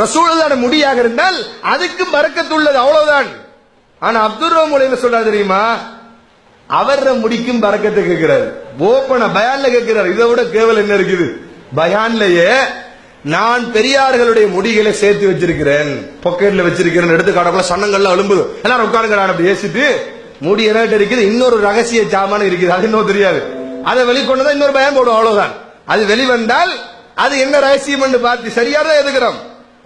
ரசூலுல்லாஹ்வுடைய முடியாக இருந்தால் அதுக்கு பரக்கத்து உள்ளது, அவ்வளவுதான். ஆனா அப்துர் ரஹ்மான் என்ன சொல்றாரு தெரியுமா? அவர முடிக்கும் பரக்கத்தை கேட்கிறார். ஓப்பன பயான்ல கேட்கிறார். இதை விட கேவலம் என்ன இருக்குது? பயான்லயே நான் பெரியார்களுடைய முடிகளை சேர்த்து வச்சிருக்கிறேன், பாக்கெட்ல வச்சிருக்கிறேன், எடுத்து காட்டக்குள்ள சன்னங்கள்லாம் எழும்புது, எல்லாரும் உட்காருங்க அப்படி ஏசிட்டு முடி என்ன இருக்குது. இன்னொரு ரகசிய சாமான இருக்குது, அது இன்னும் தெரியாது. அதை வெளிக்கொண்டுதான் இன்னொரு பயம் போடும், அவ்வளவுதான். அது வெளிவந்தால் அது என்ன ரகசியம் என்று பார்த்து சரியாதான் எதுக்கிறோம்.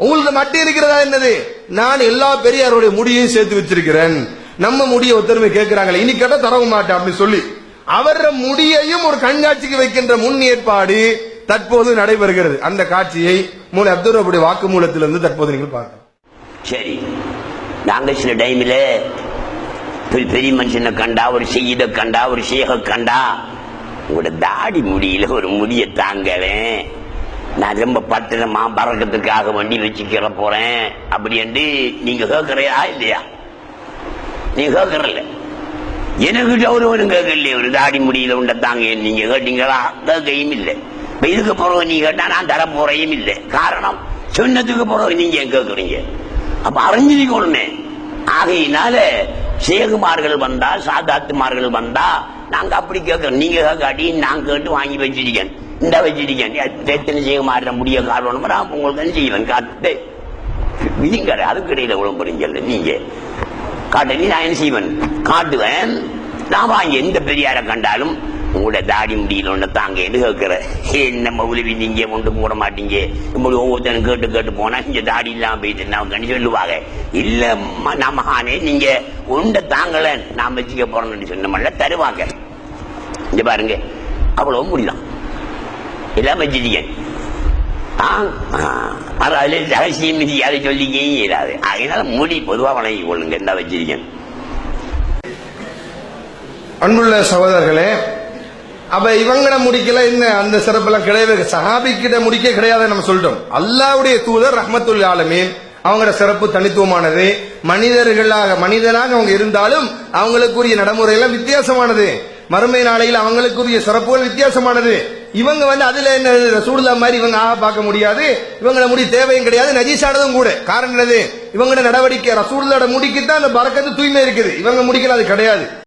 உங்களுக்கு மட்டும் இருக்கிறதா என்னது? நான் எல்லா பெரியாருடைய முடியையும் சேர்த்து வச்சிருக்கிறேன். நம்ம முடிய ஒருத்தருமே கேட்கிறாங்களே, இனி கேட்ட தரவும் மாட்டேன் அப்படின்னு சொல்லி அவர முடியையும் ஒரு கண்காட்சிக்கு வைக்கின்ற முன் ஏற்பாடு தற்போது நடைபெறுகிறது. அந்த காட்சியை மூல அப்துல் ரஹ்மானுடைய வாக்குமூலத்திலிருந்து தற்போது நீங்கள் பார்க்கலாம். சரி, நாங்க சில டைம்ல பெரிய மனுஷனை கண்டா, ஒரு செய்த கண்டா, ஒரு சேக கண்டா, உங்களோட தாடி முடியல ஒரு முடிய தாங்களேன், நான் ரொம்ப பட்டணமா பறக்கத்துக்காக வண்டி வச்சுக்கிற போறேன் அப்படி என்று நீங்க கேட்கறையா இல்லையா? நீங்க கேட்கறல, எனக்கு ஒருவரும் கேட்கலையே ஒரு தாடி முடியல உண்ட தாங்க. நீங்க கேட்டீங்களா? கேட்கையும் இல்லை. இப்ப இதுக்கு பிறகு நீ கேட்டா நான் தர போறையும் இல்லை. காரணம், சொன்னதுக்கு பிறகு நீங்க ஏன் கேட்கறீங்க? அப்ப அறிஞ்சிருக்கணுமே. ஆகையினால சேகுமார்கள் வந்தா, சாதாத்துமார்கள் வந்தா நாங்க அப்படி கேட்கிறோம். நீங்க கேட்காட்டி நான் கேட்டு வாங்கி வச்சிருக்கேன், இந்த வச்சிருக்கேன். எத்தனை சேகுமாற முடிய காரணம் உங்களுக்கு செய்வேன் காட்டு விதிங்கற. அதுக்கு இடையில உடம்புறிஞ்சல் நீங்க காட்டி நான் என்ன செய்வேன் காட்டுவேன். நான் வாங்கி எந்த பெரியார கண்டாலும் உங்களோட தாடி முடியல ஒண்ணு தாங்க என்று கேட்கிற. என்ன மௌலவி நீங்க ஒன்று போட மாட்டீங்க, இப்படி ஒவ்வொருத்தரும் கேட்டு கேட்டு போனா இங்க தாடி இல்லாம போயிட்டு நான் சொல்லுவாங்க. இல்ல நமஹானே நீங்க உண்ட தாங்கல நான் வச்சுக்க போறேன்னு சொன்ன தருவாங்க. இங்க பாருங்க, அவ்வளவு முடியலாம் எல்லாம் வச்சிருக்க. அதுல ரகசியம் அதை சொல்லிக்கே இயலாது. அதனால முடி பொதுவா வணங்கி கொள்ளுங்க, என்ன வச்சிருக்கேன். அன்புள்ள சகோதரர்களே, அப்ப இவங்கட முடிக்கல என்ன அந்த சிறப்பெல்லாம் கிடையவே, சஹாபி கிட்ட முடிக்க கிடையாது நம்ம சொல்லிட்டோம். அல்லாஹ்வுடைய தூதர் ரஹ்மத்துல் ஆலமீன், அவங்களோட சிறப்பு தனித்துவமானது. மனிதனாக அவங்க இருந்தாலும் அவங்களுக்குரிய நடைமுறை எல்லாம் வித்தியாசமானது. மறுமை நாளையில் அவங்களுக்குரிய சிறப்புகள் வித்தியாசமானது. இவங்க அதுல என்ன ரசூலுல்லாஹ் மாதிரி இவங்க பார்க்க முடியாது. இவங்கள முடி தேவையும் கிடையாது, நஜீஸானதும் கூட. காரணம் என்னது? இவங்களோட நடவடிக்கை ரசூலுல்லாஹ்வோட முடிக்கு தான் அந்த பரக்கத்து தூய்மை இருக்குது. இவங்க முடிக்கல அது கிடையாது.